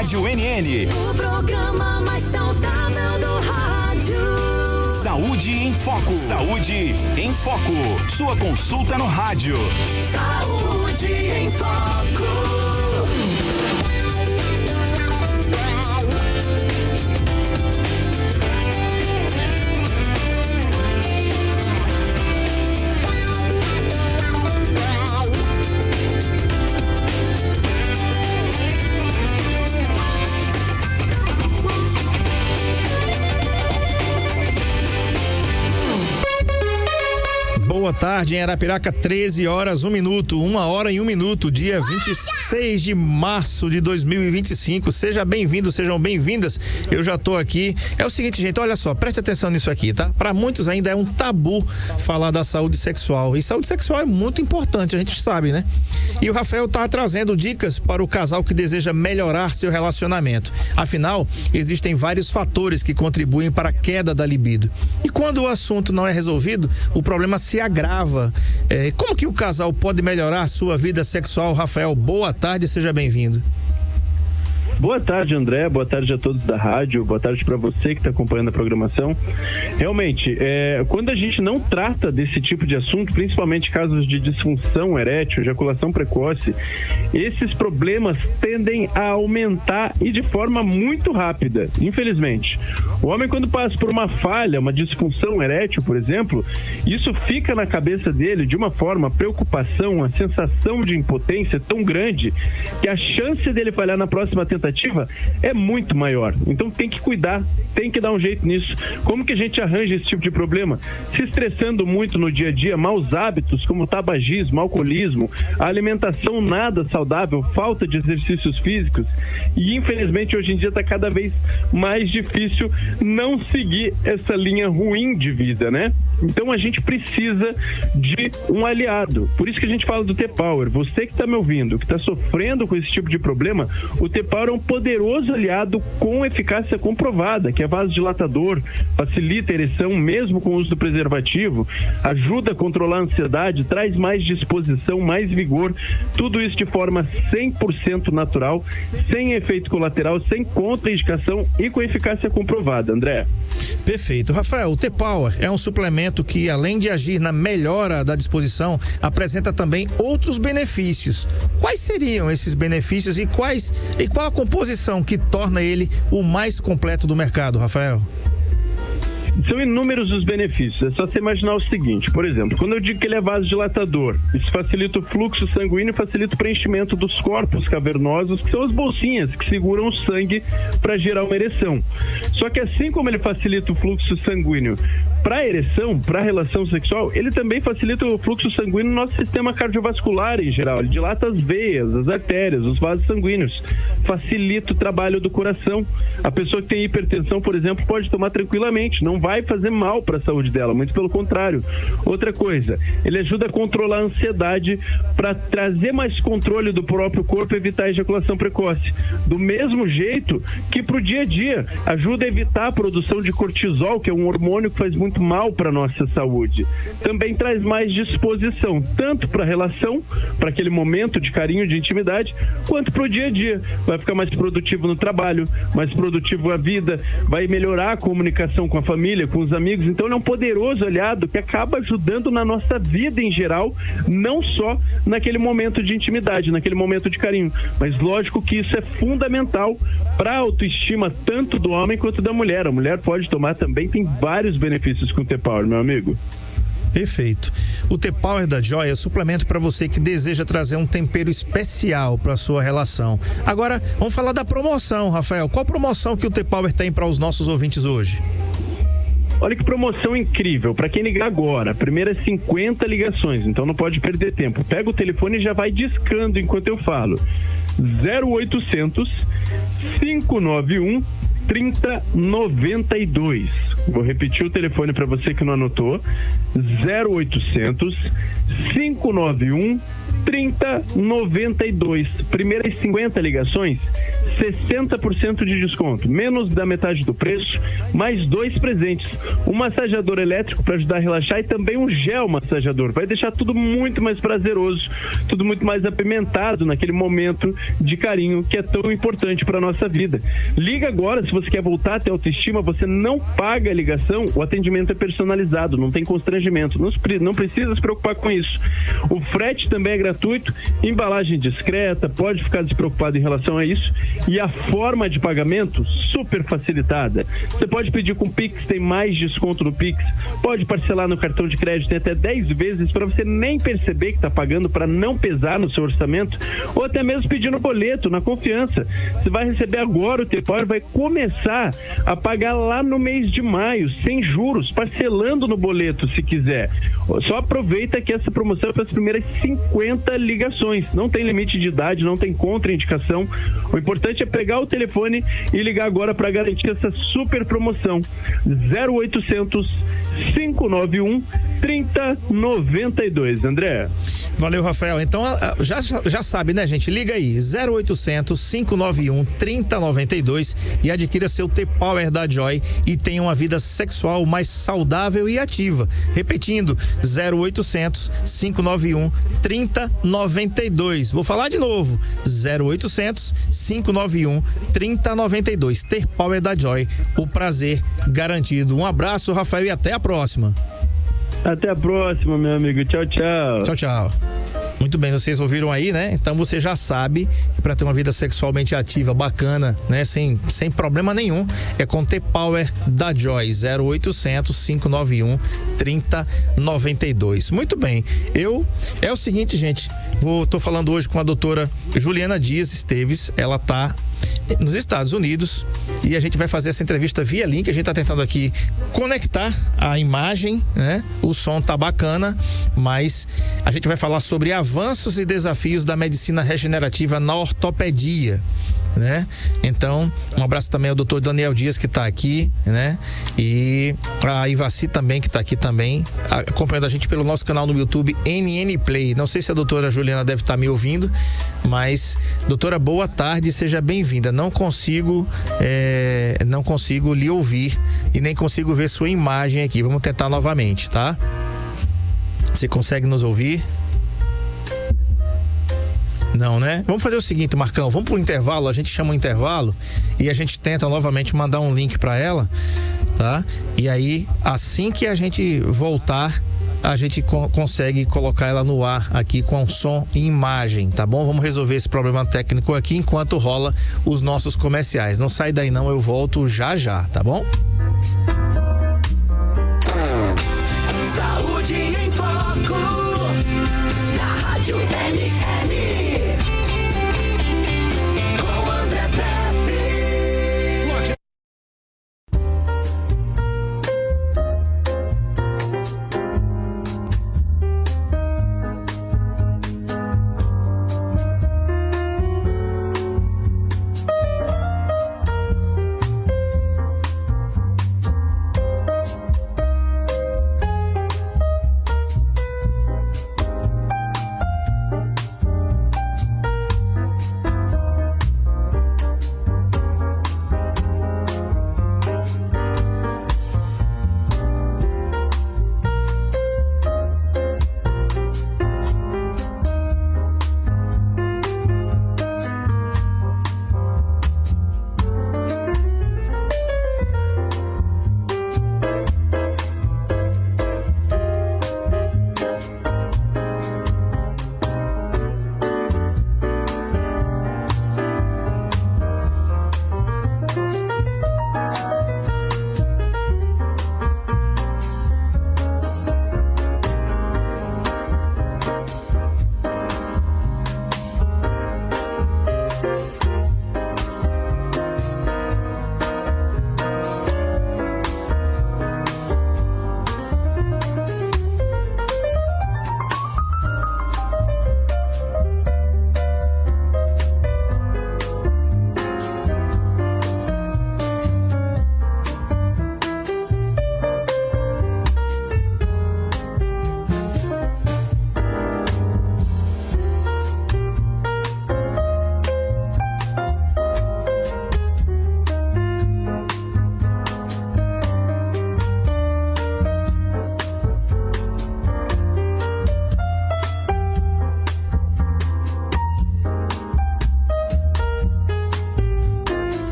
Rádio NN. O programa mais saudável do rádio. Saúde em Foco. Saúde em Foco. Sua consulta no rádio. Saúde em Foco. Boa tarde, em Arapiraca, 13 horas, 1 minuto, 1 hora e 1 minuto, dia 26 de março de 2025. Seja bem-vindo, sejam bem-vindas. Eu já tô aqui. É o seguinte, gente, olha só, preste atenção nisso aqui, tá? Para muitos ainda é um tabu falar da saúde sexual. E saúde sexual é muito importante, a gente sabe, né? E o Rafael tá trazendo dicas para o casal que deseja melhorar seu relacionamento. Afinal, existem vários fatores que contribuem para a queda da libido. E quando o assunto não é resolvido, o problema se agrava. Como que o casal pode melhorar sua vida sexual? Rafael, boa tarde, seja bem-vindo. Boa tarde, André. Boa tarde a todos da rádio. Boa tarde para você que está acompanhando a programação. Realmente, quando a gente não trata desse tipo de assunto, principalmente casos de disfunção erétil, ejaculação precoce, esses problemas tendem a aumentar e de forma muito rápida, infelizmente. O homem, quando passa por uma falha, uma disfunção erétil, por exemplo, isso fica na cabeça dele de uma forma, a preocupação, a sensação de impotência tão grande que a chance dele falhar na próxima tentativa é muito maior. Então tem que cuidar, tem que dar um jeito nisso. Como que a gente arranja esse tipo de problema? Se estressando muito no dia a dia, maus hábitos como tabagismo, alcoolismo, a alimentação nada saudável, falta de exercícios físicos, e infelizmente hoje em dia está cada vez mais difícil não seguir essa linha ruim de vida, né? Então a gente precisa de um aliado. Por isso que a gente fala do T-Power. Você que está me ouvindo, que está sofrendo com esse tipo de problema, o T-Power é um poderoso aliado com eficácia comprovada, que é vasodilatador, facilita a ereção mesmo com o uso do preservativo, ajuda a controlar a ansiedade, traz mais disposição, mais vigor, tudo isso de forma 100% natural, sem efeito colateral, sem contraindicação e com eficácia comprovada, André. Perfeito. Rafael, o T-Power é um suplemento que, além de agir na melhora da disposição, apresenta também outros benefícios. Quais seriam esses benefícios e qual a composição que torna ele o mais completo do mercado, Rafael? São inúmeros os benefícios. É só você imaginar o seguinte, por exemplo, quando eu digo que ele é vasodilatador, isso facilita o fluxo sanguíneo e facilita o preenchimento dos corpos cavernosos, que são as bolsinhas que seguram o sangue para gerar uma ereção. Só que assim como ele facilita o fluxo sanguíneo para a ereção, para a relação sexual, ele também facilita o fluxo sanguíneo no nosso sistema cardiovascular em geral. Ele dilata as veias, as artérias, os vasos sanguíneos, facilita o trabalho do coração. A pessoa que tem hipertensão, por exemplo, pode tomar tranquilamente, não vai fazer mal para a saúde dela, muito pelo contrário. Outra coisa, ele ajuda a controlar a ansiedade para trazer mais controle do próprio corpo e evitar a ejaculação precoce. Do mesmo jeito que para o dia a dia, ajuda a evitar a produção de cortisol, que é um hormônio que faz muito mal para a nossa saúde. Também traz mais disposição, tanto para a relação, para aquele momento de carinho, de intimidade, quanto para o dia a dia. Vai ficar mais produtivo no trabalho, mais produtivo na vida, vai melhorar a comunicação com a família, com os amigos. Então ele é um poderoso aliado que acaba ajudando na nossa vida em geral, não só naquele momento de intimidade, naquele momento de carinho. Mas lógico que isso é fundamental para a autoestima tanto do homem quanto da mulher. A mulher pode tomar também, tem vários benefícios com o T-Power, meu amigo. Perfeito. O T-Power da Joy é suplemento para você que deseja trazer um tempero especial para a sua relação. Agora, vamos falar da promoção, Rafael. Qual promoção que o T-Power tem para os nossos ouvintes hoje? Olha que promoção incrível, para quem ligar agora, primeiras 50 ligações, então não pode perder tempo. Pega o telefone e já vai discando enquanto eu falo. 0800 591 3092. Vou repetir o telefone para você que não anotou. 0800 591 3092. Primeiras 50 ligações, 60% de desconto, menos da metade do preço, mais 2 presentes. Um massageador elétrico para ajudar a relaxar e também um gel massageador. Vai deixar tudo muito mais prazeroso, tudo muito mais apimentado naquele momento de carinho que é tão importante para nossa vida. Liga agora, se você quer voltar a ter autoestima, você não paga a ligação, o atendimento é personalizado, não tem constrangimento, não precisa se preocupar com isso. O frete também é gratuito, embalagem discreta, pode ficar despreocupado em relação a isso, e a forma de pagamento super facilitada. Você pode pedir com Pix, tem mais desconto no Pix, pode parcelar no cartão de crédito, tem até 10 vezes para você nem perceber que está pagando, para não pesar no seu orçamento, ou até mesmo pedir no boleto, na confiança. Você vai receber agora, o T-Power vai começar a pagar lá no mês de maio, sem juros, parcelando no boleto se quiser. Só aproveita que essa promoção é para as primeiras 50 ligações. Não tem limite de idade, não tem contraindicação. O importante é pegar o telefone e ligar agora para garantir essa super promoção. 0800 591 3092. André. Valeu, Rafael. Então, já sabe, né, gente? Liga aí, 0800 591 3092 e adquira seu T-Power da Joy e tenha uma vida sexual mais saudável e ativa. Repetindo, 0800 591 3092. Vou falar de novo, 0800 591 3092. T-Power da Joy, o prazer garantido. Um abraço, Rafael, e até a próxima. Até a próxima, meu amigo. Tchau, tchau. Tchau, tchau. Muito bem, vocês ouviram aí, né? Então você já sabe que para ter uma vida sexualmente ativa, bacana, né? Sem problema nenhum, é com T-Power da Joy, 0800 591 3092. Muito bem, é o seguinte, gente, tô falando hoje com a doutora Juliana Dias Esteves, ela tá nos Estados Unidos e a gente vai fazer essa entrevista via link. A gente tá tentando aqui conectar a imagem, né? O som tá bacana, mas a gente vai falar sobre avanços e desafios da medicina regenerativa na ortopedia, né? Então, um abraço também ao doutor Daniel Dias, que tá aqui, né? E a Ivaci também, que tá aqui também, acompanhando a gente pelo nosso canal no YouTube, NN Play. Não sei se a doutora Juliana deve estar me ouvindo, mas, doutora, boa tarde, seja bem-vinda. Não consigo lhe ouvir e nem consigo ver sua imagem aqui. Vamos tentar novamente, tá? Você consegue nos ouvir? Não, né? Vamos fazer o seguinte, Marcão, vamos pro intervalo, a gente chama um intervalo e a gente tenta novamente mandar um link para ela, tá? E aí, assim que a gente voltar, a gente consegue colocar ela no ar aqui com som e imagem, tá bom? Vamos resolver esse problema técnico aqui enquanto rola os nossos comerciais. Não sai daí não, eu volto já, tá bom? Saúde em Foco, na Rádio NN.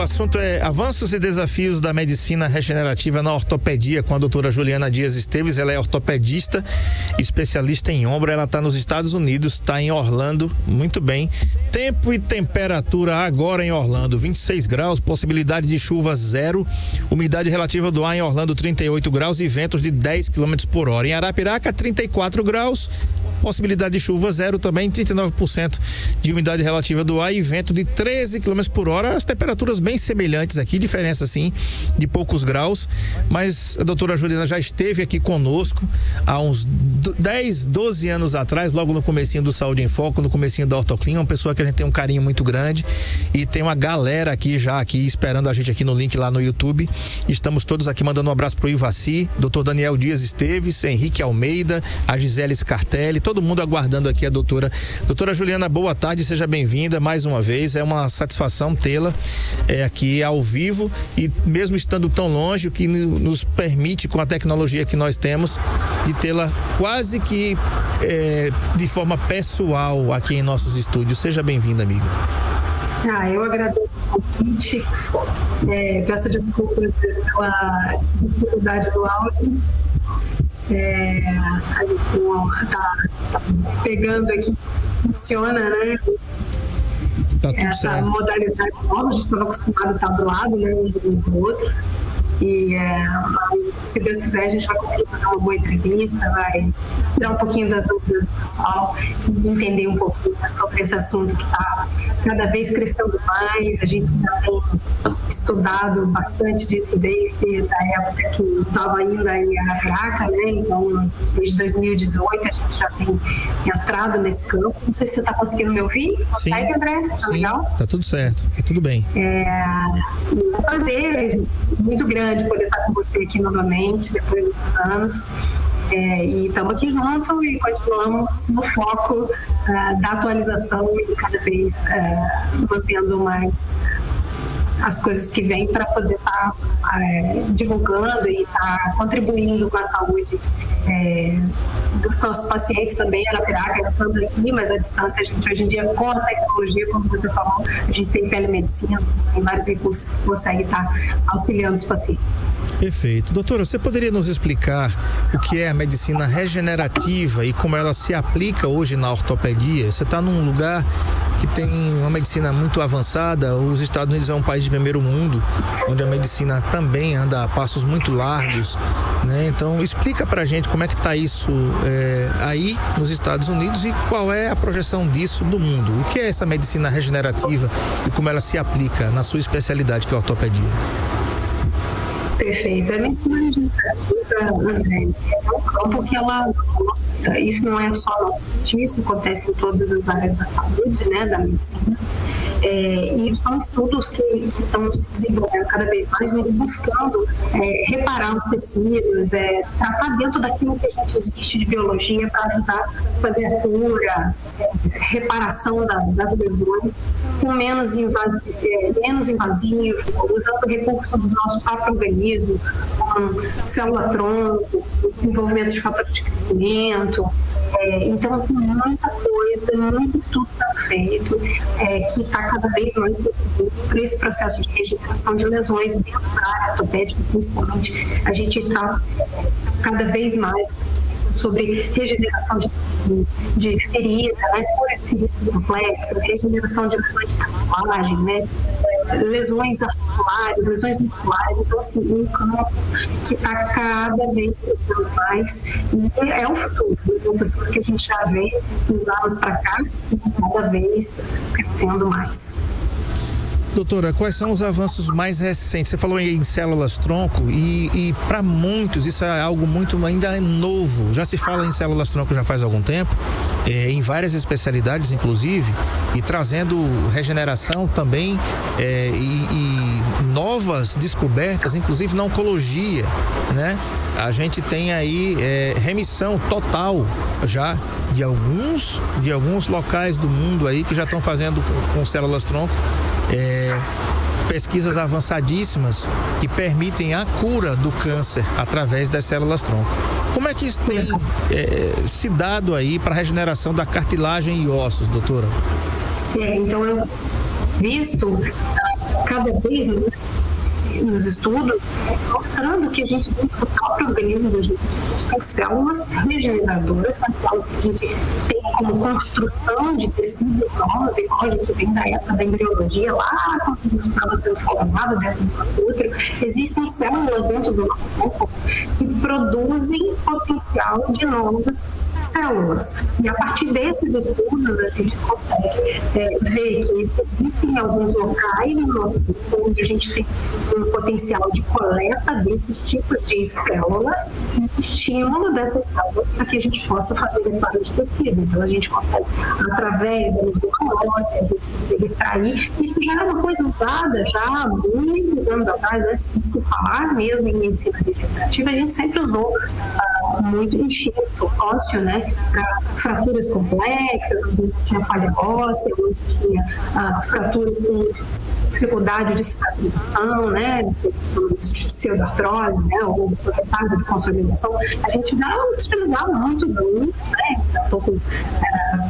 assunto é avanços e desafios da medicina regenerativa na ortopedia com a doutora Juliana Dias Esteves. Ela é ortopedista, especialista em ombro. Ela está nos Estados Unidos, está em Orlando. Muito bem. Tempo e temperatura agora em Orlando, 26 graus, possibilidade de chuva 0, umidade relativa do ar em Orlando 38 graus e ventos de 10 km por hora. Em Arapiraca, 34 graus, possibilidade de chuva 0 também, 39% de umidade relativa do ar e vento de 13 km por hora. As temperaturas bem semelhantes aqui, diferença assim de poucos graus, mas a doutora Juliana já esteve aqui conosco há uns 10, 12 anos atrás, logo no comecinho do Saúde em Foco, no comecinho da Ortoclin, uma pessoa que a gente tem um carinho muito grande e tem uma galera aqui já aqui esperando a gente aqui no link lá no YouTube. Estamos todos aqui mandando um abraço pro Ivaci, doutor Daniel Dias Esteves, Henrique Almeida, a Gisele Scartelli, todo mundo aguardando aqui a doutora. Doutora Juliana, boa tarde, seja bem-vinda mais uma vez. É uma satisfação tê-la aqui ao vivo e mesmo estando tão longe, o que nos permite, com a tecnologia que nós temos, de tê-la quase que de forma pessoal aqui em nossos estúdios. Seja bem-vinda, amiga. Eu agradeço o convite. Peço desculpas pela dificuldade do áudio. A gente tá pegando aqui, funciona, né? Tá tudo essa certo. Modalidade nova, a gente estava acostumado a estar do lado, né, um do outro. Mas, se Deus quiser, a gente vai conseguir fazer uma boa entrevista, vai tirar um pouquinho da dúvida do pessoal, entender um pouquinho sobre esse assunto que está cada vez crescendo mais. A gente já tem estudado bastante disso desde a época que estava ainda em Arapiraca, né? Então, desde 2018 a gente já tem entrado nesse campo. Não sei se você está conseguindo me ouvir. Sim. Consegue, André? Tá Sim, legal? tá tudo certo, tá tudo bem. É um prazer muito grande poder estar com você aqui novamente, depois desses anos. E estamos aqui juntos e continuamos no foco da atualização e cada vez mantendo mais as coisas que vêm para poder estar divulgando e estar contribuindo com a saúde dos nossos pacientes também. A Arapiraca estando aqui, mas à distância a gente hoje em dia, com a tecnologia, como você falou, a gente tem telemedicina, tem vários recursos que conseguem estar auxiliando os pacientes. Perfeito. Doutora, você poderia nos explicar o que é a medicina regenerativa e como ela se aplica hoje na ortopedia? Você está num lugar que tem uma medicina muito avançada. Os Estados Unidos é um país de primeiro mundo, onde a medicina também anda a passos muito largos, né? Então, explica pra gente como é que está isso aí nos Estados Unidos e qual é a projeção disso no mundo. O que é essa medicina regenerativa e como ela se aplica na sua especialidade, que é a ortopedia? Perfeito. A medicina regenerativa, André, é um campo que ela... Isso não é só no ortopedia, isso acontece em todas as áreas da saúde, né, da medicina. E são estudos que estão se desenvolvendo cada vez mais, buscando reparar os tecidos, tratar dentro daquilo que a gente existe de biologia para ajudar a fazer a cura, reparação das lesões, com menos invasivo, usando recursos do nosso próprio organismo, com célula-tronco, envolvimento de fatores de crescimento. Então, tem muita coisa, muito estudo sendo feito, que está cada vez mais para esse processo de regeneração de lesões dentro da área ortopédica, principalmente. A gente está cada vez mais sobre regeneração de feridas, né, cura de feridas complexas, regeneração de lesões de cartilagem, né, lesões articulares, lesões musculares. Então, assim, um campo que está cada vez crescendo mais e é o futuro que a gente já vê nos anos para cá, e cada vez crescendo mais. Doutora, quais são os avanços mais recentes? Você falou em células-tronco e para muitos isso é algo muito ainda novo. Já se fala em células-tronco já faz algum tempo, em várias especialidades inclusive, e trazendo regeneração também e novas descobertas, inclusive na oncologia, né? A gente tem aí remissão total já de alguns locais do mundo aí que já estão fazendo com células-tronco pesquisas avançadíssimas que permitem a cura do câncer através das células-tronco. Como é que isso tem se dado aí para a regeneração da cartilagem e ossos, doutora? Então, eu visto cada vez mais nos estudos, mostrando que a gente tem no próprio organismo da gente tem células regeneradoras, são células que a gente tem como construção de tecidos novos, igual a gente vem da época da embriologia, lá quando a gente estava sendo formado dentro do útero. Existem células dentro do nosso corpo que produzem potencial de novas células. E a partir desses estudos, a gente consegue ver que existem alguns locais no nosso corpo onde a gente tem um potencial de coleta desses tipos de células e estímulo dessas células para que a gente possa fazer reparo de tecido. Então, a gente consegue, através da medula óssea, a gente consegue extrair. Isso já é uma coisa usada já há muitos anos atrás, antes de se falar mesmo em medicina regenerativa, a gente sempre usou muito enxerto ósseo, né, para fraturas complexas, onde tinha falha óssea, onde tinha fraturas com dificuldade de cicatrização, né, de pseudoartrose, né, ou retardo de consolidação. A gente já utilizava há muitos anos, né, estou com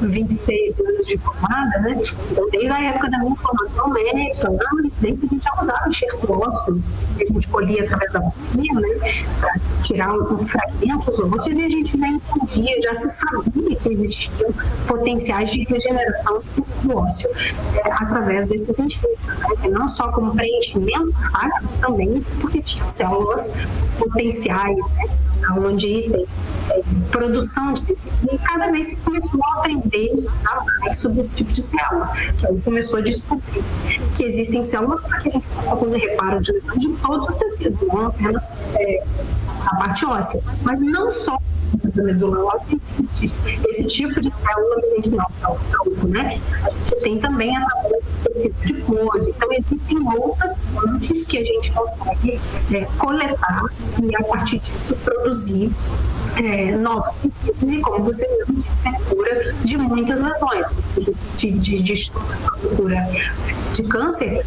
26 anos de formada, né, então desde a época da minha formação médica, lá na residência a gente já usava enxerto ósseo, que a gente colhia através da bacia, né, para tirar fragmentos ósseos, e a gente já entendia, já se sabia que existiam potenciais de regeneração do ósseo através desses enxertos, né, não só como preenchimento, mas também porque tinham células potenciais, né, onde tem produção de tecido. E cada vez se começou a aprender a estudar mais sobre esse tipo de célula, que aí começou a descobrir que existem células para que a gente possa fazer reparo de todos os tecidos, não apenas a parte óssea, mas não só da medula óssea existe esse tipo de célula que não são tronco, né? A gente tem também através do tecido adiposo. Então existem outras fontes que a gente consegue coletar e a partir disso produzir novos tecidos e, como você mesmo disse, a cura de muitas lesões, de cura de câncer,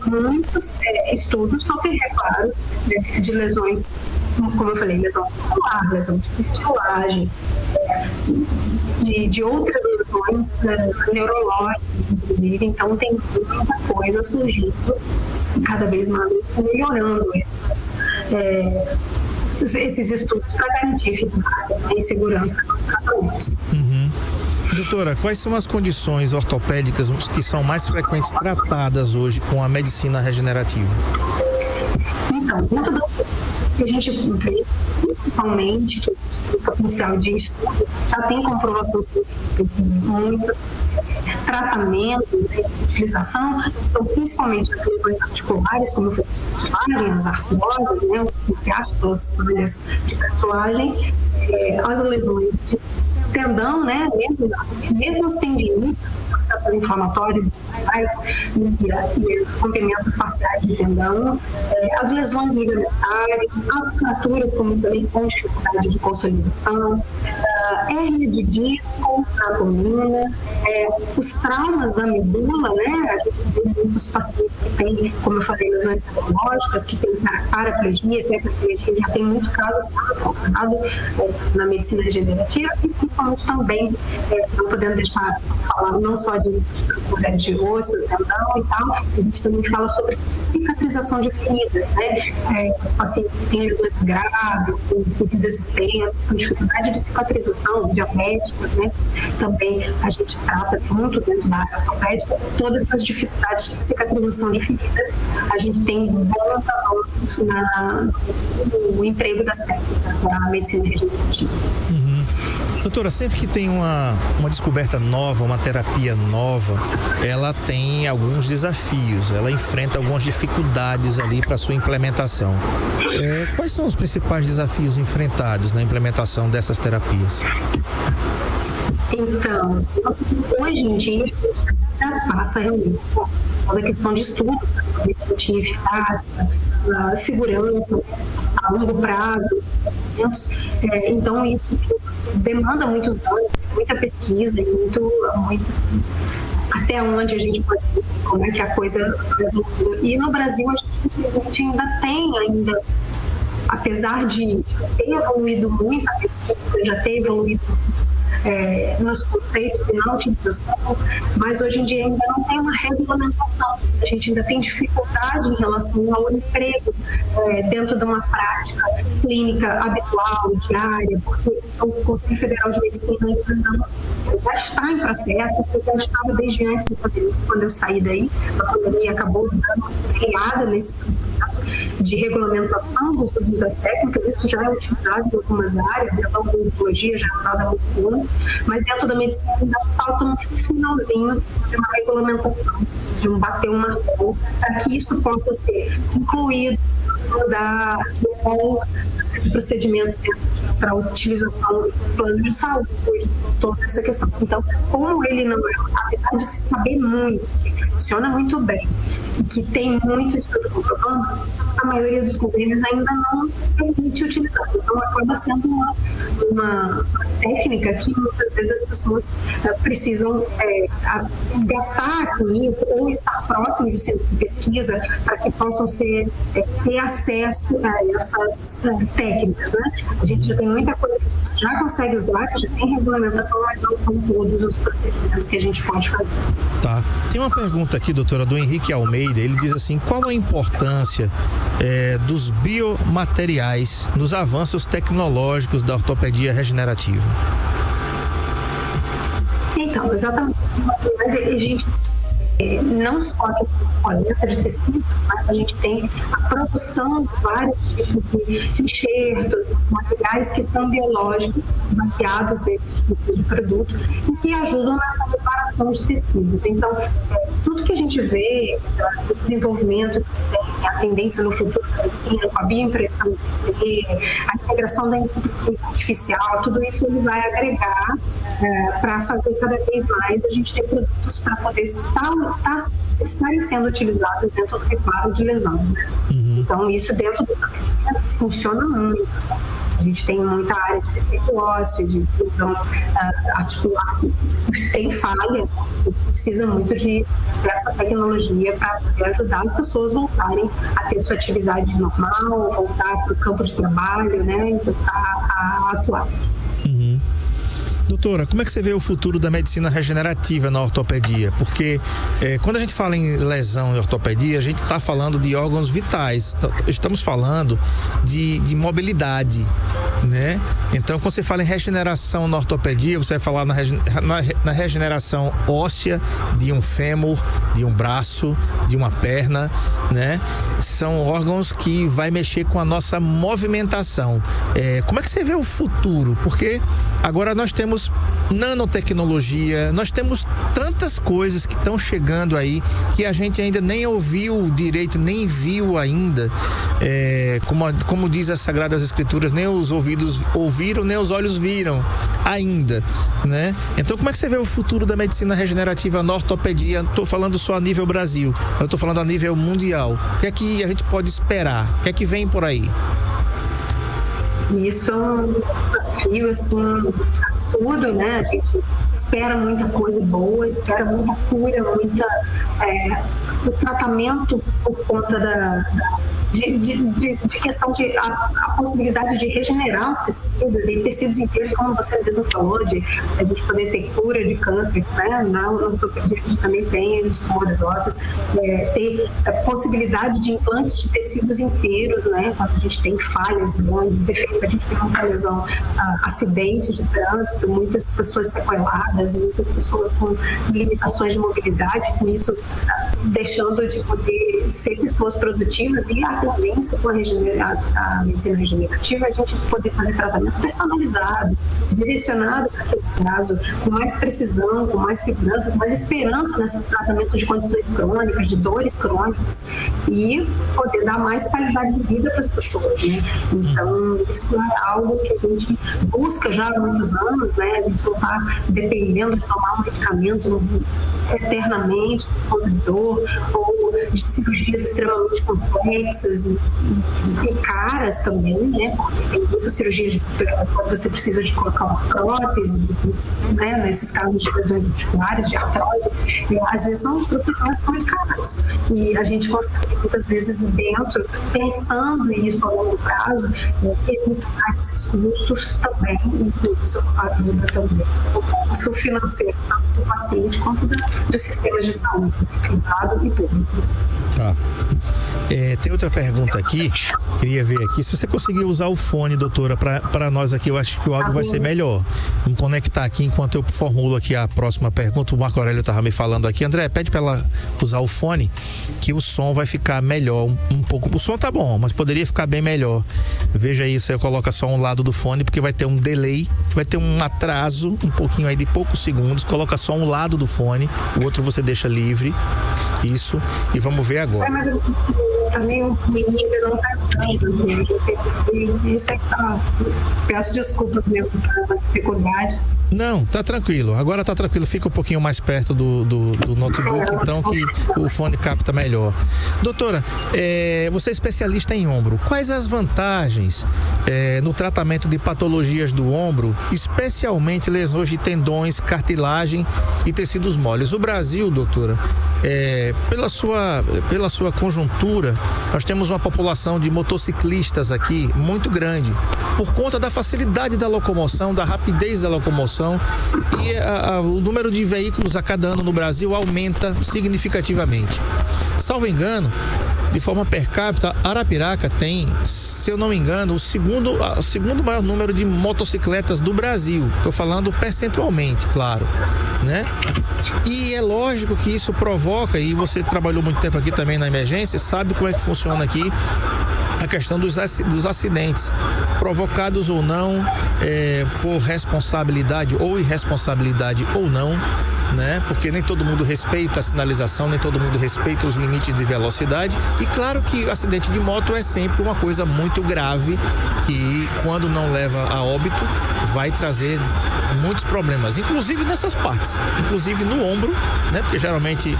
muitos estudos sobre reparo de lesões, como eu falei, lesão muscular, lesão de cartilagem, de outras lesões neurológicas, inclusive. Então tem muita coisa surgindo, cada vez mais melhorando esses estudos para garantir eficácia e segurança nos tratamentos. Doutora, quais são as condições ortopédicas que são mais frequentes tratadas hoje com a medicina regenerativa? Então, dentro do que a gente vê, principalmente, que o potencial de estudo já tem comprovação científica de muitos tratamentos, né, de utilização, são principalmente as lesões articulares, como a cartilagem, as artroses, né, as falhas de cartilagem, as lesões de tendão, né, mesmo as tendinites, os processos inflamatórios e os rompimentos faciais de tendão, as lesões ligamentares, as fraturas, como também com dificuldade de consolidação, hérnia de disco na coluna, os traumas da medula, né, a gente vê muitos pacientes que têm, como eu falei, lesões neurológicas, que têm paraplegia, tetraplegia, já tem muito caso sendo tratado na medicina regenerativa, e principalmente também, não podendo deixar de falar não só de estrutura de osso, tendão e tal, a gente também fala sobre cicatrização de feridas, né, pacientes que têm lesões graves, com feridas extensas, com dificuldade de cicatrização, diabéticos, né, também a gente trata junto dentro da área ortopédica todas essas dificuldades de cicatrização de feridas. A gente tem bons avanços no emprego das técnicas da medicina regenerativa. Doutora, sempre que tem uma descoberta nova, uma terapia nova, ela tem alguns desafios, ela enfrenta algumas dificuldades ali para sua implementação. Quais são os principais desafios enfrentados na implementação dessas terapias? Então, hoje em dia, a gente já passa realmente por toda a questão de estudo, de eficácia, segurança a longo prazo, então isso demanda muitos anos, muita pesquisa e muito até onde a gente pode ver como é que a coisa evolui. E no Brasil a gente ainda tem, apesar de ter evoluído muito a pesquisa, já ter evoluído nos conceitos e na utilização, mas hoje em dia ainda não tem uma regulamentação. A gente ainda tem dificuldade em relação ao emprego dentro de uma prática clínica habitual, diária, porque o Conselho Federal de Medicina ainda já está em processo, já estava desde antes da pandemia, quando eu saí daí. A pandemia acabou dando uma freada nesse processo de regulamentação dos usos das técnicas. Isso já é utilizado em algumas áreas, a odontologia já é usada há muitos anos, mas dentro da medicina ainda falta um finalzinho de uma regulamentação, de um bater um martelo, para que isso possa ser incluído do rol de procedimentos para a utilização do plano de saúde, toda essa questão. Então, como ele não é, apesar de se saber muito, que funciona muito bem, e que tem muito estudo comprovando, a maioria dos governos ainda não permite utilizar. Então, acaba sendo uma técnica que muitas vezes as pessoas precisam gastar com isso ou estar próximo de centro de pesquisa para que possam ter acesso a essas técnicas, né? A gente já tem muita coisa que a gente já consegue usar, que já tem regulamentação, mas não são todos os procedimentos que a gente pode fazer. Tá. Tem uma pergunta aqui, doutora, do Henrique Almeida. Ele diz assim: qual a importância dos biomateriais nos avanços tecnológicos da ortopedia regenerativa? Então, exatamente. Mas a gente não só a questão da coleta de tecidos, mas a gente tem a produção de vários tipos de enxertos, materiais que são biológicos, baseados nesse tipo de produto e que ajudam nessa reparação de tecidos. Então, tudo que a gente vê, o desenvolvimento que tem, a tendência no futuro da medicina, com a bioimpressão 3D, a integração da inteligência artificial, tudo isso ele vai agregar para fazer cada vez mais a gente ter produtos para poder estarem sendo utilizados dentro do reparo de lesão, né? Então, isso dentro do funciona muito. A gente tem muita área de defeito ósseo, de lesão articular, que tem falha, e precisa muito dessa tecnologia para poder ajudar as pessoas a voltarem a ter sua atividade normal, voltar para o campo de trabalho, né, e voltar a atuar. Doutora, como é que você vê o futuro da medicina regenerativa na ortopedia? Porque quando a gente fala em lesão em ortopedia, a gente está falando de órgãos vitais, estamos falando de mobilidade, né? Então, quando você fala em regeneração na ortopedia, você vai falar na regeneração óssea de um fêmur, de um braço, de uma perna, né? São órgãos que vai mexer com a nossa movimentação. Como é que você vê o futuro? Porque agora nós temos nanotecnologia, nós temos tantas coisas que estão chegando aí que a gente ainda nem ouviu direito, nem viu ainda. Como diz as Sagradas Escrituras, nem os ouvidos ouviram, nem os olhos viram ainda, né? Então, como é que você vê o futuro da medicina regenerativa na ortopedia? Estou falando só a nível Brasil, eu estou falando a nível mundial. O que é que a gente pode esperar? O que é que vem por aí? Isso é um desafio, assim, absurdo, né? A gente espera muita coisa boa, espera muita cura, o tratamento por conta de questão de a possibilidade de regenerar os tecidos e tecidos inteiros, como você mesmo falou, de a gente poder ter cura de câncer, né? Na ortopedia a gente também tem os tumores ósseos, ter a possibilidade de implantes de tecidos inteiros, né? Quando a gente tem falhas grandes, defeitos, a gente tem muita lesão, acidentes de trânsito, muitas pessoas sequeladas, muitas pessoas com limitações de mobilidade, com isso deixando de poder ser pessoas produtivas. E a tendência com a medicina regenerativa é a gente poder fazer tratamento personalizado, direcionado para aquele caso, com mais precisão, com mais segurança, com mais esperança nesses tratamentos de condições crônicas, de dores crônicas, e poder dar mais qualidade de vida para as pessoas, né? Então, isso é algo que a gente busca já há muitos anos, né? A gente não está dependendo de tomar um medicamento eternamente por conta de dor, ou de cirurgias extremamente complexas e caras também, né? Porque tem muitas cirurgias quando você precisa de colocar uma prótese, né? Nesses casos de lesões articulares, de artrose, às vezes são profissionais muito caros. E a gente consegue, muitas vezes, pensando nisso a longo prazo, evitar esses custos também, e isso ajuda também o custo financeiro, tanto do paciente quanto dos sistemas de saúde, privado e público. Tá. Tem outra pergunta aqui, queria ver aqui, se você conseguir usar o fone, doutora, para nós aqui, eu acho que o áudio vai ser melhor. Vamos conectar aqui enquanto eu formulo aqui a próxima pergunta. O Marco Aurélio estava me falando aqui, André, pede para ela usar o fone, que o som vai ficar melhor um pouco. O som tá bom, mas poderia ficar bem melhor. Veja aí, você coloca só um lado do fone, porque vai ter um delay, vai ter um atraso, um pouquinho aí de poucos segundos, coloca só um lado do fone, o outro você deixa livre, isso, e vamos ver agora. Mas também o menino não tá indo, isso é que tá. Peço desculpas mesmo pela dificuldade. Não, tá tranquilo. Agora tá tranquilo. Fica um pouquinho mais perto do notebook, então que o fone capta melhor. Doutora, você é especialista em ombro. Quais as vantagens no tratamento de patologias do ombro, especialmente lesões de tendões, cartilagem e tecidos moles? O Brasil, doutora, pela sua conjuntura, nós temos uma população de motociclistas aqui muito grande, por conta da facilidade da locomoção, da rapidez da locomoção, e o número de veículos a cada ano no Brasil aumenta significativamente. Salvo engano, de forma per capita, Arapiraca tem, se eu não me engano, o segundo maior número de motocicletas do Brasil. Estou falando percentualmente, claro, né? E é lógico que isso provoca, e você trabalhou muito tempo aqui também na emergência, sabe como é que funciona aqui a questão dos acidentes, provocados ou não, por responsabilidade ou irresponsabilidade ou não, né? Porque nem todo mundo respeita a sinalização, nem todo mundo respeita os limites de velocidade. E claro que acidente de moto é sempre uma coisa muito grave, que quando não leva a óbito, vai trazer muitos problemas, inclusive nessas partes, inclusive no ombro, né? Porque geralmente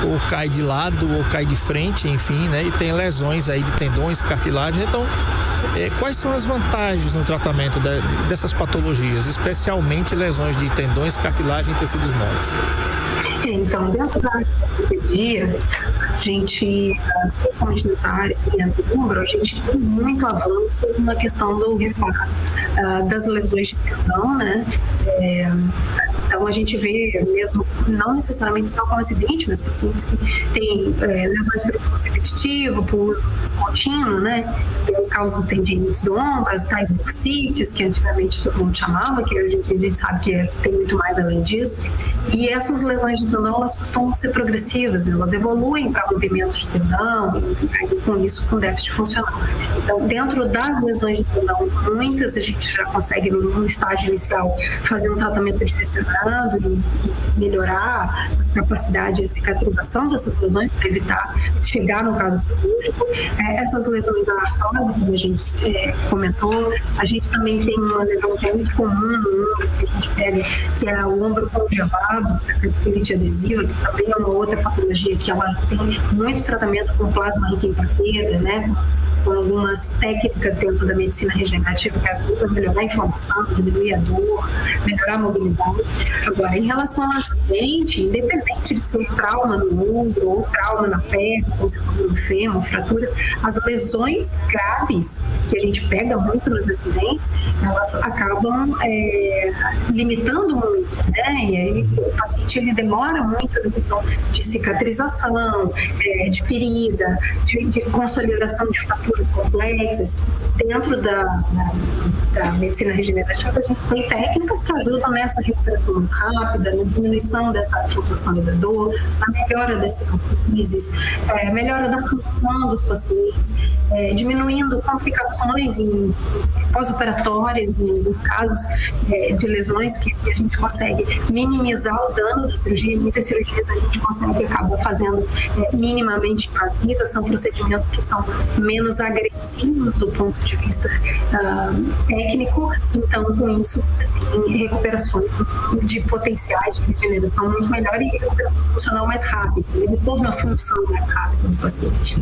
ou cai de lado ou cai de frente, enfim, né? E tem lesões aí de tendões, cartilagem. Então, quais são as vantagens no tratamento dessas patologias, especialmente lesões de tendões, cartilagem e tecidos moles? Então, dentro da ortopedia, a gente, principalmente nessa área do ombro, a gente tem muito avanço na questão do reparo das lesões de tendão, né? Então, a gente vê mesmo, não necessariamente só com acidente, mas pacientes que têm lesões por esforço repetitivo, por uso contínuo, né? Que causam tendinites do ombro, as tais bursites, que antigamente todo mundo chamava, que hoje em dia a gente sabe que tem muito mais além disso. E essas lesões de tendão, elas costumam ser progressivas, elas evoluem para rompimentos de tendão e com isso, com déficit funcional. Então, dentro das lesões de tendão, muitas a gente já consegue, no estágio inicial, fazer um tratamento direcionado e melhorar a capacidade de cicatrização dessas lesões para evitar chegar no caso cirúrgico. Essas lesões da artrose, como a gente comentou, a gente também tem uma lesão que é muito comum no ombro, que a gente pega, que é o ombro congelado, a capsulite adesiva, que também é uma outra patologia que ela tem muito tratamento com plasma rico em plaqueta, né? Com algumas técnicas dentro da medicina regenerativa que ajudam a melhorar a inflamação, diminuir a dor, melhorar a mobilidade. Agora, em relação ao acidente, independente de ser trauma no ombro ou trauma na perna, como você falou no fêmur, fraturas, as lesões graves que a gente pega muito nos acidentes, elas acabam limitando muito, né? E aí o paciente ele demora muito na questão de cicatrização, de ferida, de consolidação de fraturas complexas. Dentro da medicina regenerativa, a gente tem técnicas que ajudam nessa recuperação mais rápida, na diminuição dessa flutuação da dor, na melhora das cicatrizes, melhora da função dos pacientes, diminuindo complicações em pós-operatórias, em alguns casos de lesões, que a gente consegue minimizar o dano da cirurgia. Muitas cirurgias a gente consegue acabar fazendo minimamente invasivas, são procedimentos que são menos agressivos do ponto de vista técnico, então com isso você tem recuperações de potenciais de regeneração muito melhor e recuperação funcional mais rápida, ele torna a função mais rápida do paciente.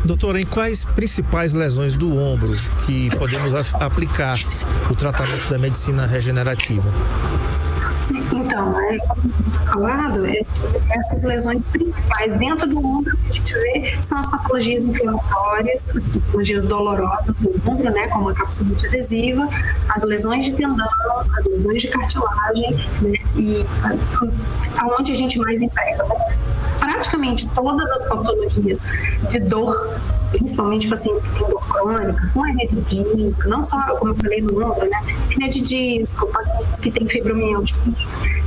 Doutora, em quais principais lesões do ombro que podemos aplicar o tratamento da medicina regenerativa? Então, como falado, essas lesões principais dentro do ombro que a gente vê são as patologias inflamatórias, as patologias dolorosas do ombro, né, como a capsulite adesiva, as lesões de tendão, as lesões de cartilagem, né, e aonde a gente mais emprega. Praticamente todas as patologias de dor, principalmente pacientes que têm dor crônica, com hernia de disco, não só, como eu falei no ombro, né? Hernia de disco, pacientes que têm fibromialgia.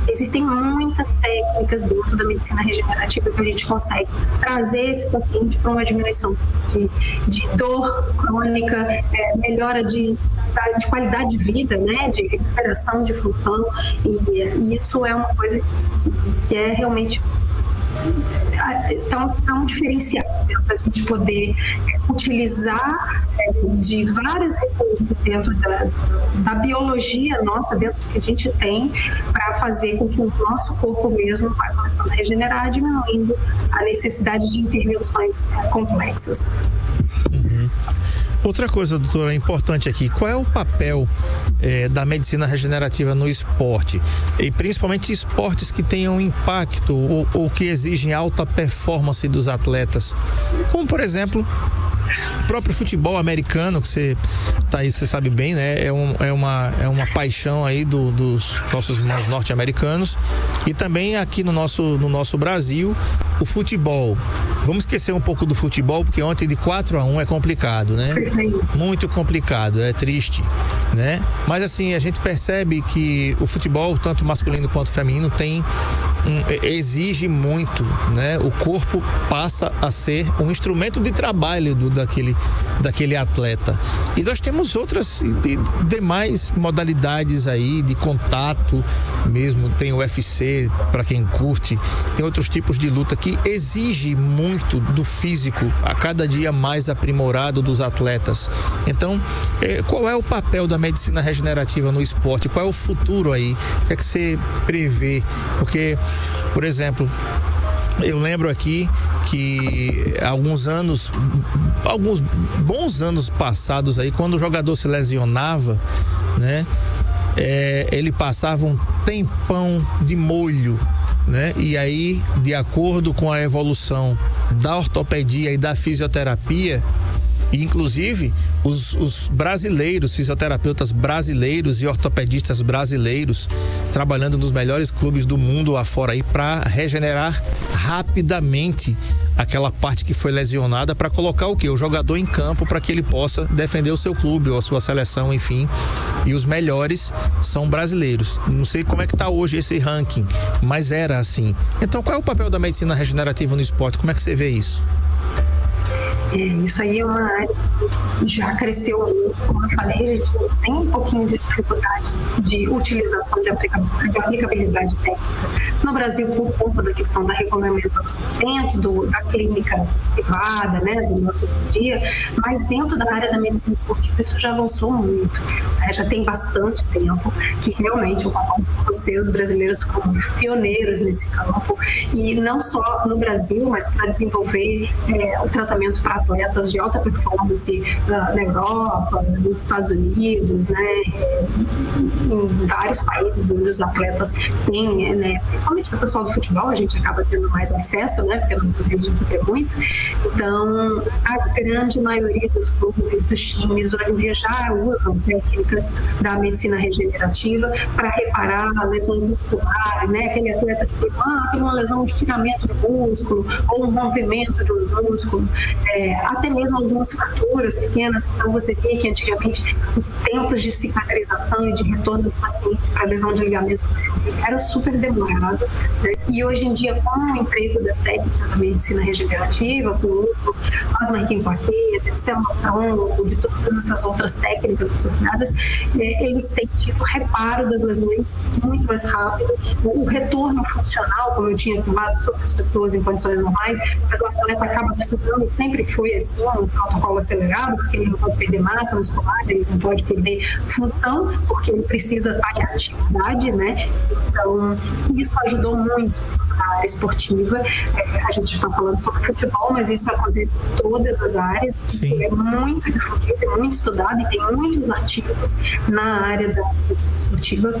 Existem muitas técnicas dentro da medicina regenerativa que a gente consegue trazer esse paciente para uma diminuição de dor crônica, melhora de qualidade de vida, né? De recuperação de função, e isso é uma coisa que é realmente é um diferencial para a gente poder utilizar de vários recursos dentro da biologia nossa, dentro do que a gente tem, para fazer com que o nosso corpo mesmo vá começando a regenerar, diminuindo a necessidade de intervenções complexas. Outra coisa, doutora, importante aqui, qual é o papel da medicina regenerativa no esporte? E principalmente esportes que tenham impacto ou que exigem alta performance dos atletas, como por exemplo o próprio futebol americano, que você sabe bem, né? É uma paixão aí dos nossos irmãos norte-americanos, e também aqui no nosso Brasil, o futebol. Vamos esquecer um pouco do futebol, porque ontem de 4-1 é complicado, né? Muito complicado, é triste, né? Mas assim, a gente percebe que o futebol, tanto masculino quanto feminino, exige muito, né? O corpo passa a ser um instrumento de trabalho daquele atleta. E nós temos outras demais modalidades aí de contato mesmo, tem o UFC para quem curte, tem outros tipos de luta que exige muito do físico a cada dia mais aprimorado dos atletas. Então, qual é o papel da medicina regenerativa no esporte? Qual é o futuro aí? O que é que você prevê? Porque, por exemplo, eu lembro aqui que alguns bons anos passados aí, quando o jogador se lesionava, né, ele passava um tempão de molho, né? E aí, de acordo com a evolução da ortopedia e da fisioterapia, e inclusive os brasileiros, fisioterapeutas brasileiros e ortopedistas brasileiros trabalhando nos melhores clubes do mundo afora aí para regenerar rapidamente aquela parte que foi lesionada, para colocar o jogador em campo, para que ele possa defender o seu clube ou a sua seleção, enfim. E os melhores são brasileiros. Não sei como é que está hoje esse ranking, mas era assim. Então, qual é o papel da medicina regenerativa no esporte? Como é que você vê isso? Isso aí é uma área que já cresceu muito, como eu falei, a gente tem um pouquinho de dificuldade de utilização de aplicabilidade técnica no Brasil por conta da questão da regulamentação dentro da clínica privada, né, do nosso dia, mas dentro da área da medicina esportiva isso já avançou muito, né? Já tem bastante tempo que realmente os brasileiros foram pioneiros nesse campo, e não só no Brasil, mas para desenvolver o tratamento para atletas de alta performance na Europa, nos Estados Unidos, né, em vários países onde os atletas têm, né, principalmente o pessoal do futebol, a gente acaba tendo mais acesso, né, porque no Brasil a gente vê muito. Então, a grande maioria dos clubes, dos times, hoje em dia já usam técnicas da medicina regenerativa para reparar lesões musculares, né, aquele atleta que tem uma lesão de estiramento do músculo ou um rompimento de um músculo, até mesmo algumas fraturas pequenas. Então você vê que antigamente os tempos de cicatrização e de retorno do paciente para lesão de ligamento do joelho era super demorado, né? E hoje em dia, com o emprego das técnicas da medicina regenerativa, com o uso do plasma rico em plaquetas, célula-tronco, de todas essas outras técnicas associadas, eles têm tido reparo das lesões muito mais rápido. O retorno funcional, como eu tinha falado sobre as pessoas em condições normais, mas o atleta acaba precisando, sempre foi assim, um protocolo acelerado, porque ele não pode perder massa muscular, ele não pode perder função, porque ele precisa estar em atividade, né? Então, isso ajudou muito a área esportiva. A gente está falando sobre futebol, mas isso acontece em todas as áreas. Sim. Isso é muito difundido, é muito estudado e tem muitos artigos na área da esportiva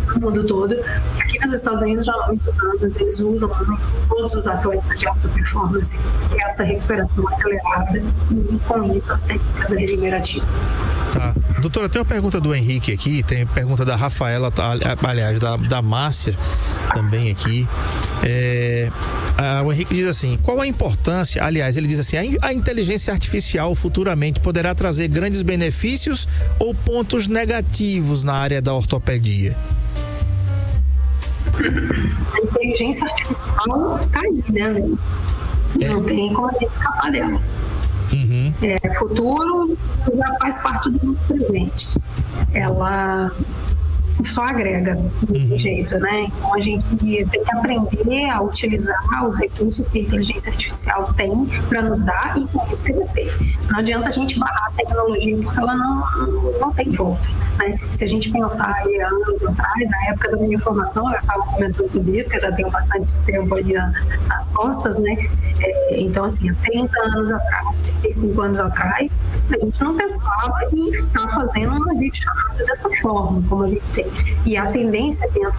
no mundo todo. Aqui nos Estados Unidos, já há muitos anos, eles usam muito, todos os atletas de alta performance, essa recuperação acelerada e, com isso, as técnicas regenerativas. Tá. Doutora, tem uma pergunta do Henrique aqui, tem pergunta da Rafaela, aliás, da Márcia também aqui. O Henrique diz assim, qual a importância, aliás, ele diz assim, a inteligência artificial futuramente poderá trazer grandes benefícios ou pontos negativos na área da ortopedia? A inteligência artificial está aí, né? Não tem como a gente escapar dela. Uhum. Futuro já faz parte do nosso presente. Ela só agrega de jeito, né? Então a gente tem que aprender a utilizar os recursos que a inteligência artificial tem para nos dar e com isso crescer. Não adianta a gente barrar a tecnologia porque ela não tem volta, né? Se a gente pensar aí anos atrás, na época da minha formação, eu estava comentando sobre isso, que eu já tenho bastante tempo ali nas costas, né? Então, assim, há 30 anos atrás, 35 anos atrás, a gente não pensava em estar fazendo uma videochamada dessa forma, como a gente tem. E a tendência dentro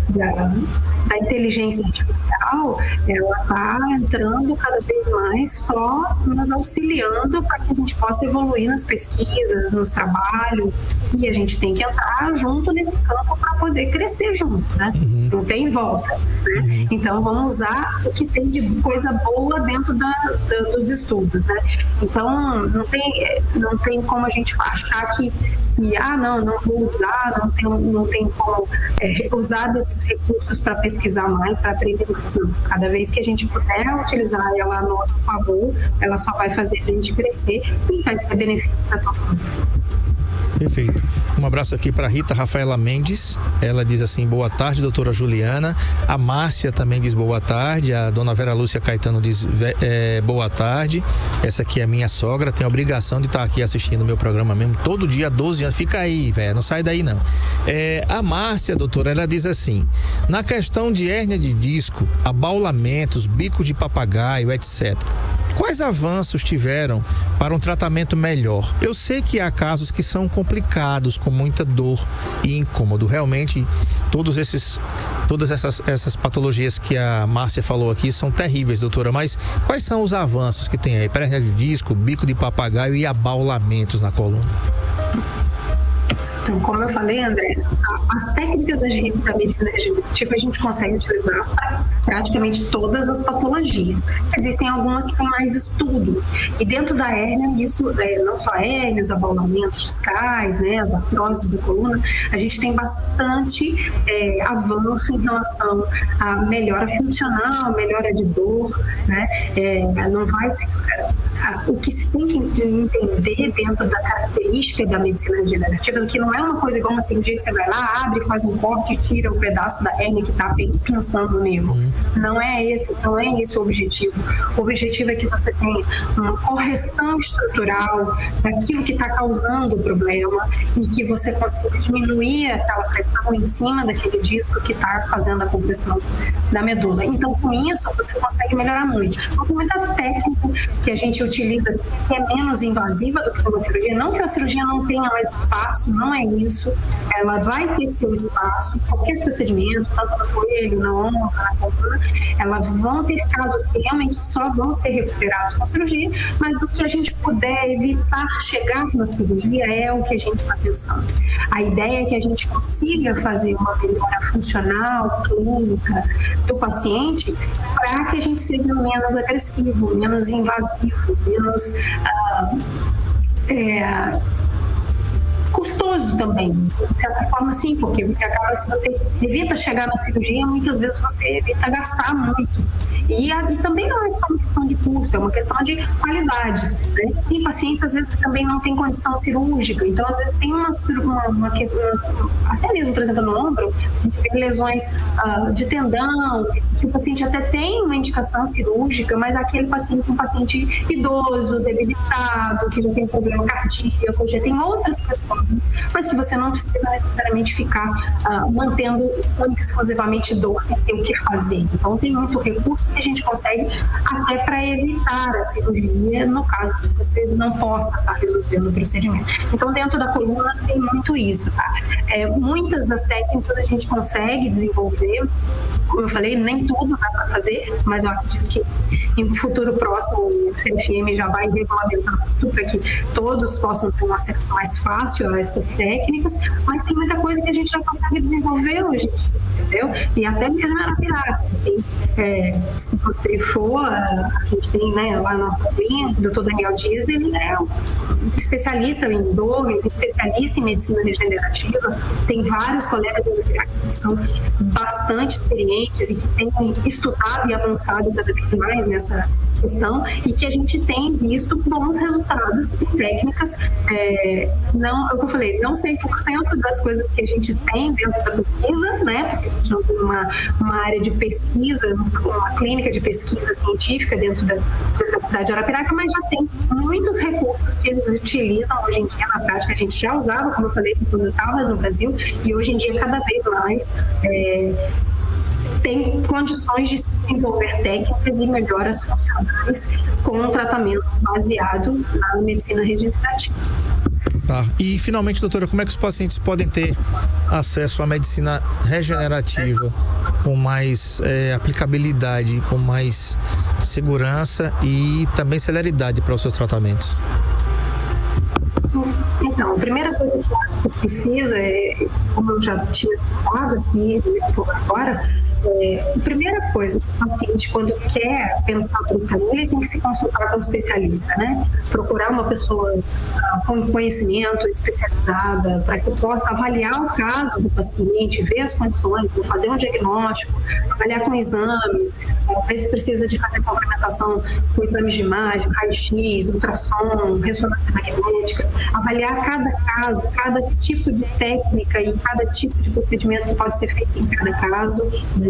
da inteligência artificial, ela está entrando cada vez mais só nos auxiliando para que a gente possa evoluir nas pesquisas, nos trabalhos, e a gente tem que entrar junto nesse campo para poder crescer junto, né? Não tem volta, né? Então, vamos usar o que tem de coisa boa dentro dos estudos, né? Então, não tem como a gente achar que não vou usar, não tem como usar desses recursos para pesquisar mais, para aprender mais. Não. Cada vez que a gente puder utilizar ela a nosso favor, ela só vai fazer a gente crescer e vai ser benefício para todo mundo. Perfeito. Um abraço aqui para Rita Rafaela Mendes. Ela diz assim, boa tarde, doutora Juliana. A Márcia também diz boa tarde. A dona Vera Lúcia Caetano diz boa tarde. Essa aqui é a minha sogra. Tem a obrigação de estar aqui assistindo o meu programa mesmo. Todo dia, 12 anos. Fica aí, velho. Não sai daí, não. A Márcia, doutora, ela diz assim, na questão de hérnia de disco, abaulamentos, bico de papagaio, etc., quais avanços tiveram para um tratamento melhor? Eu sei que há casos que são complicados, com muita dor e incômodo. Realmente, todas essas patologias que a Márcia falou aqui são terríveis, doutora. Mas quais são os avanços que tem aí? Hérnia de disco, bico de papagaio e abaulamentos na coluna? Então, como eu falei, André, as técnicas da medicina regenerativa a gente consegue utilizar para praticamente todas as patologias. Existem algumas que têm mais estudo. E dentro da hérnia, isso não só hérnia, os abaulamentos discais, né, as artroses da coluna, a gente tem bastante avanço em relação à melhora funcional, melhora de dor, né? Não vai se... O que se tem que entender dentro da característica da medicina regenerativa é que não é uma coisa igual uma cirurgia que você vai lá, abre, faz um corte e tira um pedaço da hérnia que está pinçando o nervo. Não é esse o objetivo. O objetivo é que você tenha uma correção estrutural daquilo que está causando o problema e que você consiga diminuir aquela pressão em cima daquele disco que está fazendo a compressão da medula. Então, com isso, você consegue melhorar muito. Muita técnica que a gente utiliza que é menos invasiva do que uma cirurgia. Não que a cirurgia não tenha mais espaço, não é isso. Ela vai ter seu espaço, qualquer procedimento, tanto no joelho, na ombro, na coluna, elas vão ter casos que realmente só vão ser recuperados com cirurgia, mas o que a gente puder evitar chegar na cirurgia é o que a gente está pensando. A ideia é que a gente consiga fazer uma melhora funcional, clínica do paciente para que a gente seja menos agressivo, menos invasivo, menos custoso também, de certa forma sim, porque você acaba, se você evita chegar na cirurgia, muitas vezes você evita gastar muito. E também não é só uma questão de custo, é uma questão de qualidade, né? Tem pacientes, às vezes, que também não tem condição cirúrgica, então, às vezes, tem uma questão, até mesmo, por exemplo, no ombro, a gente vê lesões de tendão, que o paciente até tem uma indicação cirúrgica, mas aquele paciente, um paciente idoso, debilitado, que já tem problema cardíaco, já tem outras questões, mas que você não precisa necessariamente ficar mantendo única e exclusivamente dor sem ter o que fazer. Então, tem muito recurso que a gente consegue até para evitar a cirurgia, no caso que você não possa estar resolvendo o procedimento. Então, dentro da coluna tem muito isso, tá? Muitas das técnicas a gente consegue desenvolver, como eu falei, nem tudo dá para fazer, mas eu acredito que em um futuro próximo o CFM já vai regulamentar tudo para que todos possam ter um acesso mais fácil a essas técnicas, mas tem muita coisa que a gente já consegue desenvolver hoje, entendeu? E até mesmo na Arapiraca. Se você for, a gente tem, né, lá no Arapiraca, o Dr. Daniel Dias, ele é um especialista em dor, ele é especialista em medicina regenerativa, tem vários colegas da Arapiraca que são bastante experientes e que têm estudado e avançado cada vez mais nessa questão, e que a gente tem visto bons resultados em técnicas, não, eu falei, não 100% das coisas que a gente tem dentro da pesquisa, né, porque a gente não tem uma área de pesquisa, uma clínica de pesquisa científica dentro da cidade de Arapiraca, mas já tem muitos recursos que eles utilizam hoje em dia na prática. A gente já usava, como eu falei, quando eu estava no Brasil, e hoje em dia cada vez mais tem condições de desenvolver técnicas e melhoras funcionais com um tratamento baseado na medicina regenerativa. Tá. E, finalmente, doutora, como é que os pacientes podem ter acesso à medicina regenerativa com mais aplicabilidade, com mais segurança e também celeridade para os seus tratamentos? Então, a primeira coisa que precisa como eu já tinha falado aqui agora, a primeira coisa, o paciente, quando quer pensar no caminho, ele tem que se consultar com um especialista, né? Procurar uma pessoa com conhecimento especializada para que possa avaliar o caso do paciente, ver as condições, fazer um diagnóstico, avaliar com exames, ver se precisa de fazer complementação com exames de imagem, raio-x, ultrassom, ressonância magnética, avaliar cada caso, cada tipo de técnica e cada tipo de procedimento que pode ser feito em cada caso, né?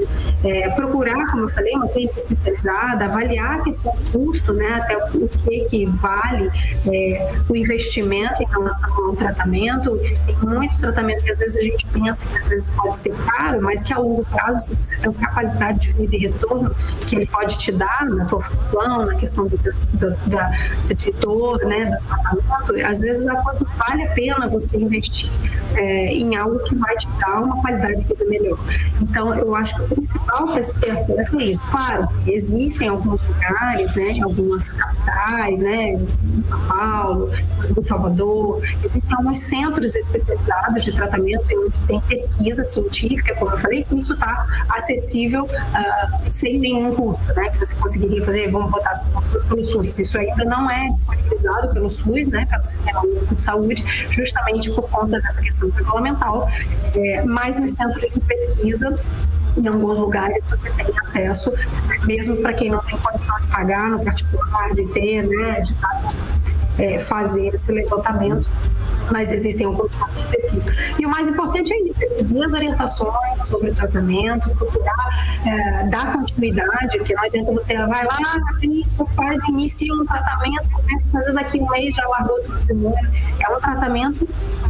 Procurar, como eu falei, uma clínica especializada, avaliar a questão do custo, né, até o que vale o investimento em relação ao tratamento. Tem muitos tratamentos que às vezes a gente pensa que às vezes pode ser caro, mas que a longo prazo, se você pensar a qualidade de vida e retorno que ele pode te dar na tua função, na questão de dor, né, do tratamento, às vezes a coisa vale a pena você investir em algo que vai te dar uma qualidade de vida melhor. Então, eu acho que o principal para se ter acesso é isso. Claro, existem alguns lugares, né, algumas capitais, né, em São Paulo, em Salvador, existem alguns centros especializados de tratamento onde tem pesquisa científica, como eu falei, que isso está acessível sem nenhum custo, né, que você conseguiria fazer, vamos botar assim, pelo SUS. Isso ainda não é disponibilizado pelo SUS, né, pelo Sistema Único de Saúde, justamente por conta dessa questão regulamentar, mas nos centros de pesquisa, em alguns lugares você tem acesso, mesmo para quem não tem condição de pagar no particular, de ter, né, de fazer esse levantamento, mas existem alguns pontos de pesquisa. E o mais importante é isso, seguir as orientações sobre o tratamento, procurar dar continuidade, que não adianta você vai lá na clínica, inicia um tratamento, começa a fazer daqui um mês, já largou tudo de novo. É um tratamento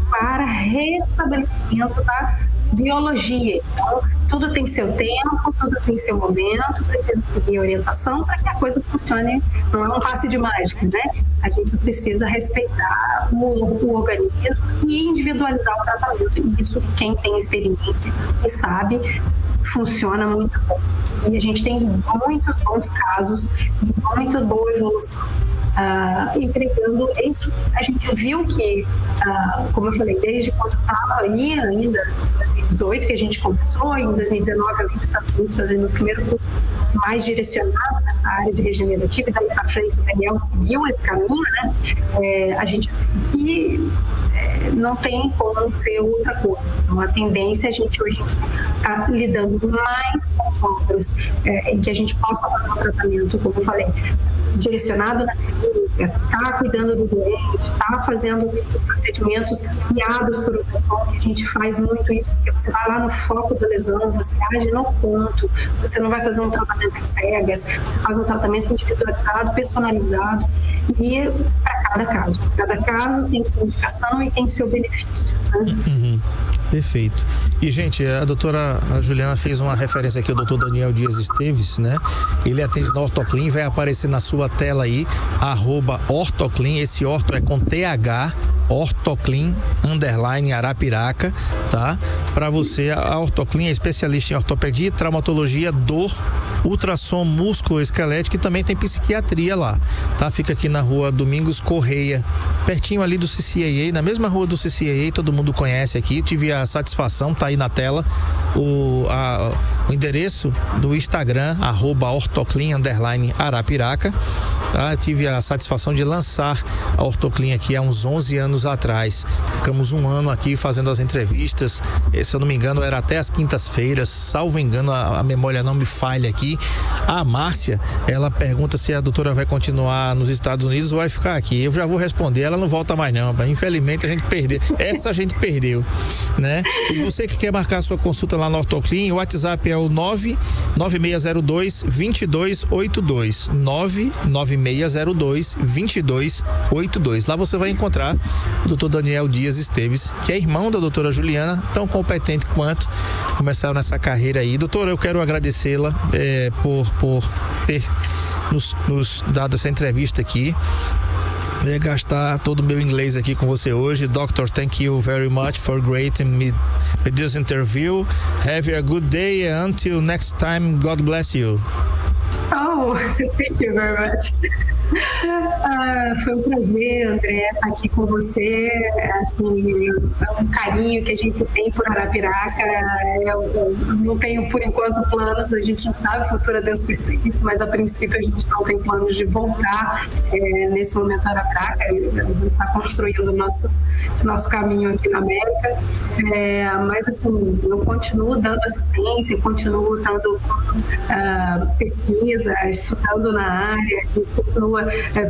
para restabelecimento da biologia. Então, tudo tem seu tempo, tudo tem seu momento, precisa seguir a orientação para que a coisa funcione, não é um passe de mágica, né? A gente precisa respeitar o organismo e individualizar o tratamento. E isso, quem tem experiência e sabe, funciona muito bom. E a gente tem muitos bons casos e muito boa evolução. Entregando isso, a gente viu que, como eu falei, desde quando estava aí ainda, em 2018, que a gente começou, em 2019 eu vi os Estados Unidos fazendo o primeiro curso mais direcionado nessa área de regenerativa, e daí para frente o Daniel seguiu esse caminho, né? A gente viu que não tem como ser outra coisa. Então, a tendência é a gente hoje está lidando mais com quadros em que a gente possa fazer um tratamento, como eu falei, direcionado na clínica, está cuidando do doente, está fazendo os procedimentos guiados por ultrassom. A gente faz muito isso, porque você vai lá no foco da lesão, você age no ponto, você não vai fazer um tratamento às cegas, você faz um tratamento individualizado, personalizado, e para cada caso. Cada caso tem sua indicação e tem seu benefício. Né? Perfeito. E, gente, a doutora Juliana fez uma referência aqui ao doutor Daniel Dias Esteves, né? Ele atende na Ortoclin, vai aparecer na sua tela aí, @Ortoclin, esse orto é com TH, Ortoclin _Arapiraca, tá? Para você, a Ortoclin é especialista em ortopedia, traumatologia, dor, ultrassom músculo-esquelético e também tem psiquiatria lá, tá? Fica aqui na rua Domingos Correia, pertinho ali do CCAA, na mesma rua do CCAA, todo mundo conhece aqui. Tive a satisfação, tá aí na tela o endereço do Instagram, @Ortoclin _Arapiraca, tá? Tive a satisfação de lançar a Ortoclin aqui há uns 11 anos atrás. Ficamos um ano aqui fazendo as entrevistas, se eu não me engano era até as quintas-feiras, salvo engano, a memória não me falha aqui. A Márcia, ela pergunta se a doutora vai continuar nos Estados Unidos ou vai ficar aqui. Eu já vou responder, ela não volta mais não, infelizmente a gente perdeu, essa a gente perdeu, né? E você que quer marcar sua consulta lá no Ortoclin, o WhatsApp é o 99602-2282, 99602-2282. Lá você vai encontrar o doutor Daniel Dias Esteves, que é irmão da doutora Juliana, tão competente quanto, começaram nessa carreira aí. Doutora, eu quero agradecê-la por ter nos dado essa entrevista aqui. Eu ia gastar todo o meu inglês aqui com você hoje. Doctor, thank you very much for great me this interview. Have a good day and until next time, God bless you. Oh, thank you very much. Foi um prazer, André, estar aqui com você. Assim, é um carinho que a gente tem por Arapiraca. Eu não tenho, por enquanto, planos. A gente não sabe, o futuro é Deus pertence, mas a princípio a gente não tem planos de voltar nesse momento a Arapiraca. A gente está construindo o nosso caminho aqui na América. Mas, assim, eu continuo dando assistência, continuo dando pesquisa, estudando na área, continuo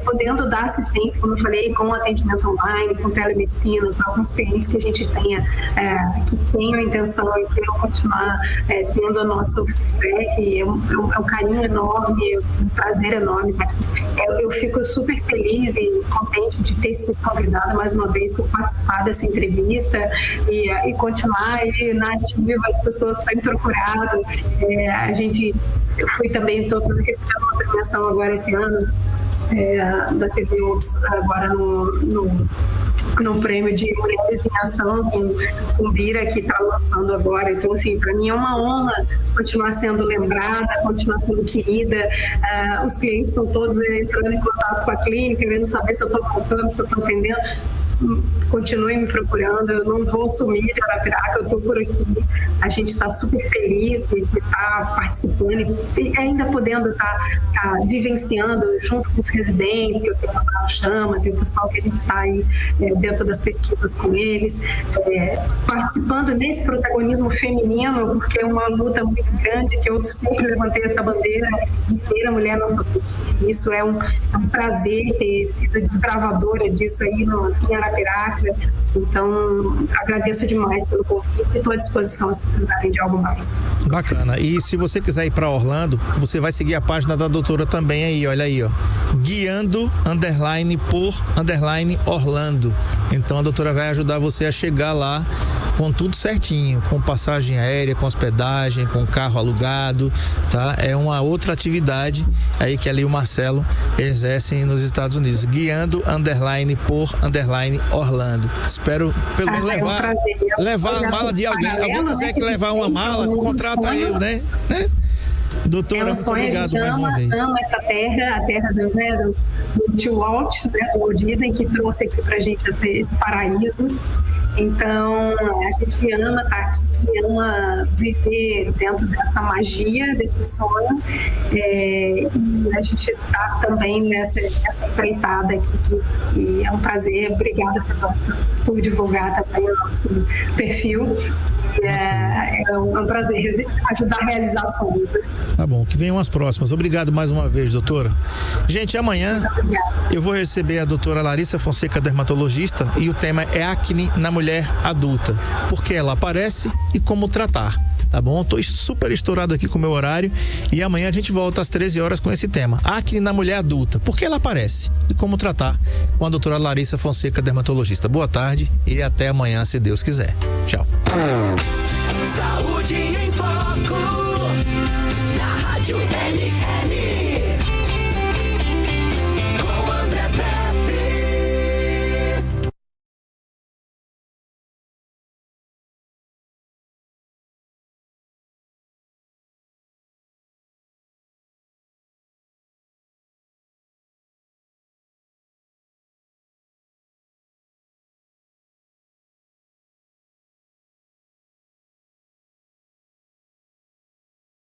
podendo dar assistência, como eu falei, com atendimento online, com telemedicina, para alguns clientes que a gente tenha, que tenham a intenção e queiram continuar tendo o nosso feedback. É um carinho enorme, um prazer enorme. Eu fico super feliz e contente de ter sido convidada mais uma vez por participar dessa entrevista e continuar aí na ativa, as pessoas têm procurado. Eu fui também, estou recebendo uma premiação agora esse ano, da TV Ops, agora no prêmio de Mulheres em Ação, com Bira, que está lançando agora. Então, assim, para mim é uma honra continuar sendo lembrada, continuar sendo querida. Os clientes estão todos entrando em contato com a clínica, querendo saber se eu estou voltando, se eu estou atendendo. Continuem me procurando, eu não vou sumir de Arapiraca, eu estou por aqui. A gente está super feliz de estar participando e ainda podendo estar vivenciando junto com os residentes, que eu tenho lá no Chama, tem o pessoal que a gente está aí dentro das pesquisas com eles, participando nesse protagonismo feminino, porque é uma luta muito grande, que eu sempre levantei essa bandeira de ter a mulher na ortopedia. Isso é um prazer ter sido desbravadora disso aí em Arapiraca. Então, agradeço demais pelo convite e estou à disposição se precisarem de algo mais. Bacana. E se você quiser ir para Orlando, você vai seguir a página da doutora também aí, olha aí, ó. Guiando _Orlando. Então a doutora vai ajudar você a chegar lá com tudo certinho, com passagem aérea, com hospedagem, com carro alugado, tá? É uma outra atividade aí que ali o Marcelo exerce nos Estados Unidos, guiando _Orlando. Espero pelo menos levar a mala de alguém. Alguém quiser que levar uma mala, contrata eu, né? Doutora, muito obrigado mais uma vez. Ama essa terra, a terra do tio Walt, né, do Walt Disney, que trouxe aqui pra gente esse paraíso. Então, a gente ama estar aqui, ama viver dentro dessa magia, desse sonho, e a gente está também nessa empreitada aqui, e é um prazer. Obrigada por divulgar também o nosso perfil. É um prazer ajudar a realizar sonhos. Tá bom, que venham as próximas. Obrigado mais uma vez, doutora. Gente, amanhã eu vou receber a doutora Larissa Fonseca, dermatologista, e o tema é acne na mulher adulta. Por que ela aparece e como tratar. Tá bom? Tô super estourado aqui com o meu horário e amanhã a gente volta às 13 horas com esse tema. Acne na mulher adulta. Por que ela aparece? E como tratar? Com a doutora Larissa Fonseca, dermatologista. Boa tarde e até amanhã, se Deus quiser. Tchau. Saúde.